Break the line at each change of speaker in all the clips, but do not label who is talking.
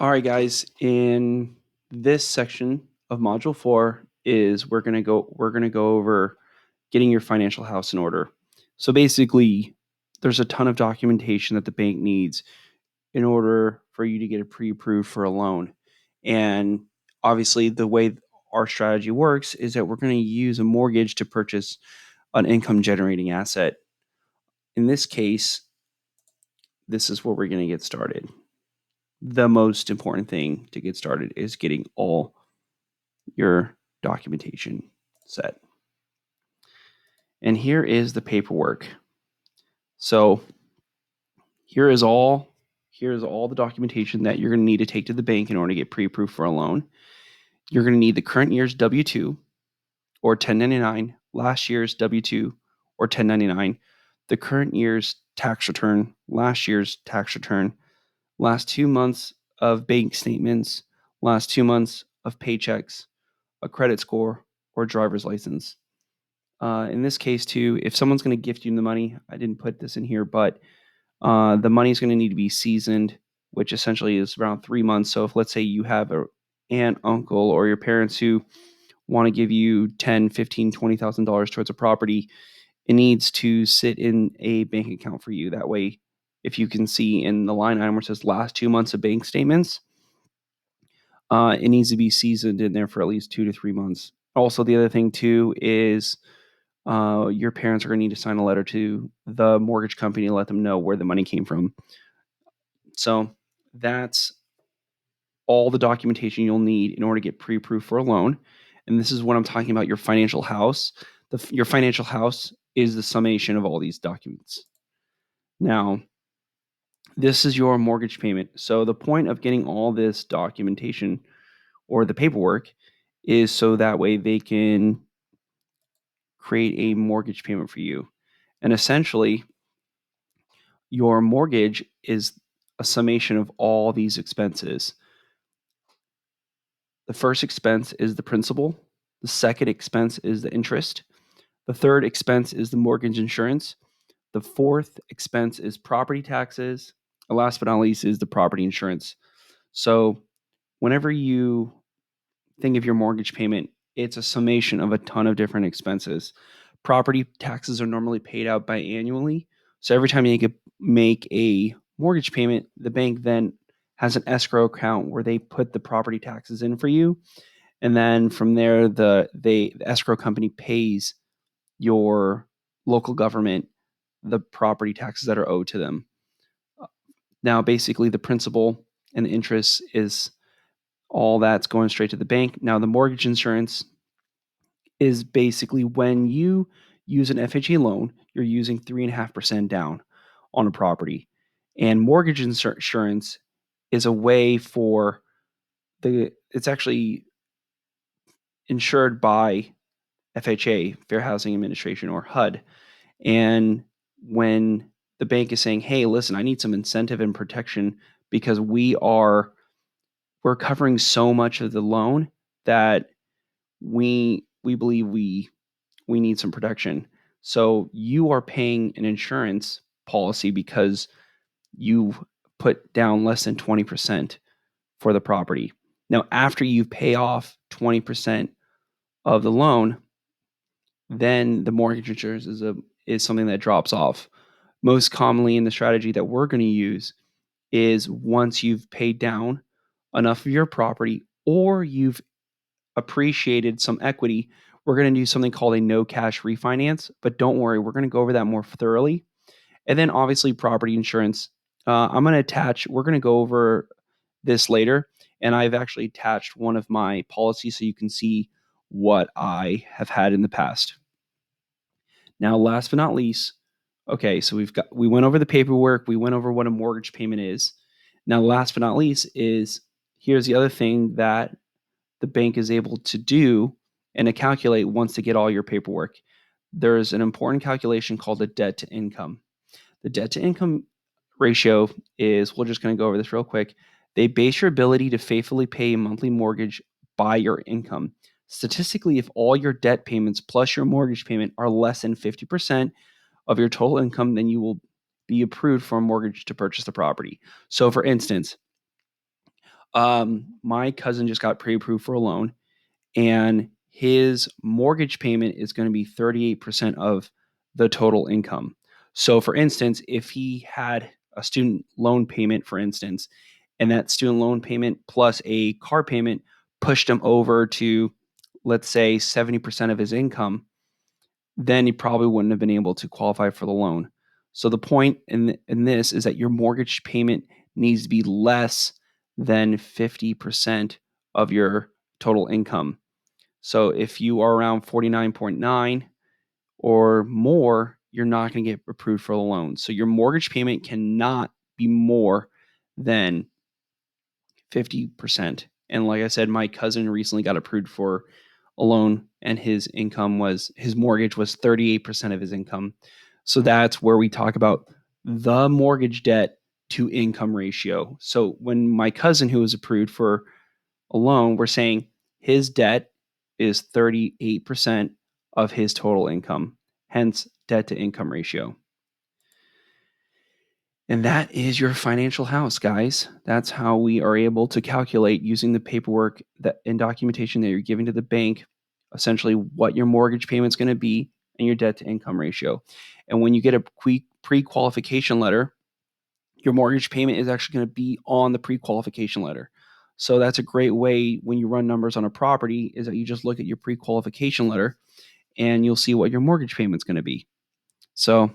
All right, guys. In this section of Module 4 is we're gonna go over getting your financial house in order. So basically, there's a ton of documentation that the bank needs in order for you to get it pre-approved for a loan. And obviously, the way our strategy works is that we're going to use a mortgage to purchase an income generating asset. In this case, this is where we're going to get started. The most important thing to get started is getting all your documentation set. And here is the paperwork. So here's all the documentation that you're going to need to take to the bank in order to get pre-approved for a loan. You're going to need the current year's W-2 or 1099, last year's W-2 or 1099, the current year's tax return, last year's tax return, last 2 months of bank statements, last 2 months of paychecks, a credit score, or driver's license. In this case, too, if someone's going to gift you the money, I didn't put this in here, but the money is going to need to be seasoned, which essentially is around 3 months. So if, let's say, you have an aunt, uncle, or your parents who want to give you $10, $15, $20,000 towards a property, it needs to sit in a bank account for you. That way, if you can see in the line item where it says last 2 months of bank statements, it needs to be seasoned in there for at least 2 to 3 months. Also, the other thing too is your parents are going to need to sign a letter to the mortgage company to let them know where the money came from. So that's all the documentation you'll need in order to get pre-approved for a loan. And this is what I'm talking about, your financial house. Your financial house is the summation of all these documents. Now, this is your mortgage payment. So the point of getting all this documentation or the paperwork is so that way they can create a mortgage payment for you. And essentially, your mortgage is a summation of all these expenses. The first expense is the principal. The second expense is the interest. The third expense is the mortgage insurance. The fourth expense is property taxes. And last but not least is the property insurance. So whenever you think of your mortgage payment, it's a summation of a ton of different expenses. Property taxes are normally paid out biannually. So every time you make a mortgage payment, the bank then has an escrow account where they put the property taxes in for you. And then from there, the escrow company pays your local government the property taxes that are owed to them. Now, basically, the principal and the interest is all that's going straight to the bank. Now, the mortgage insurance is basically when you use an FHA loan, you're using 3.5% down on a property. And mortgage insurance is a way for it's actually insured by FHA, Fair Housing Administration, or HUD. And when the bank is saying, hey, listen, I need some incentive and protection because we're covering so much of the loan that we believe we need some protection. So you are paying an insurance policy because you put down less than 20% for the property. Now, after you pay off 20% of the loan, then the mortgage insurance is something that drops off. Most commonly in the strategy that we're going to use is once you've paid down enough of your property or you've appreciated some equity, we're going to do something called a no cash refinance. But don't worry, we're going to go over that more thoroughly. And then obviously property insurance. We're going to go over this later. And I've actually attached one of my policies so you can see what I have had in the past. Now, last but not least, okay, so we went over the paperwork, we went over what a mortgage payment is. Now, last but not least is here's the other thing that the bank is able to do and to calculate once they get all your paperwork. There's an important calculation called the debt to income. The debt to income ratio is, we're just going to go over this real quick. They base your ability to faithfully pay a monthly mortgage by your income. Statistically, if all your debt payments plus your mortgage payment are less than 50% of your total income, then you will be approved for a mortgage to purchase the property. So for instance, My cousin just got pre-approved for a loan, and his mortgage payment is going to be 38% of the total income. So, for instance, if he had a student loan payment, for instance, and that student loan payment plus a car payment pushed him over to, let's say, 70% of his income, then he probably wouldn't have been able to qualify for the loan. So the point in this is that your mortgage payment needs to be less than 50% of your total income. So if you are around 49.9 or more, you're not going to get approved for the loan. So your mortgage payment cannot be more than 50%. And like I said, my cousin recently got approved for a loan, and his mortgage was 38% of his income. So that's where we talk about the mortgage debt to income ratio. So when my cousin who was approved for a loan, we're saying his debt is 38% of his total income, hence debt to income ratio. And that is your financial house, guys. That's how we are able to calculate using the paperwork and documentation that you're giving to the bank, essentially what your mortgage payment is going to be and your debt to income ratio. And when you get a pre-qualification letter, your mortgage payment is actually going to be on the pre-qualification letter. So that's a great way when you run numbers on a property is that you just look at your pre-qualification letter and you'll see what your mortgage payment is going to be. So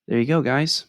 there you go, guys.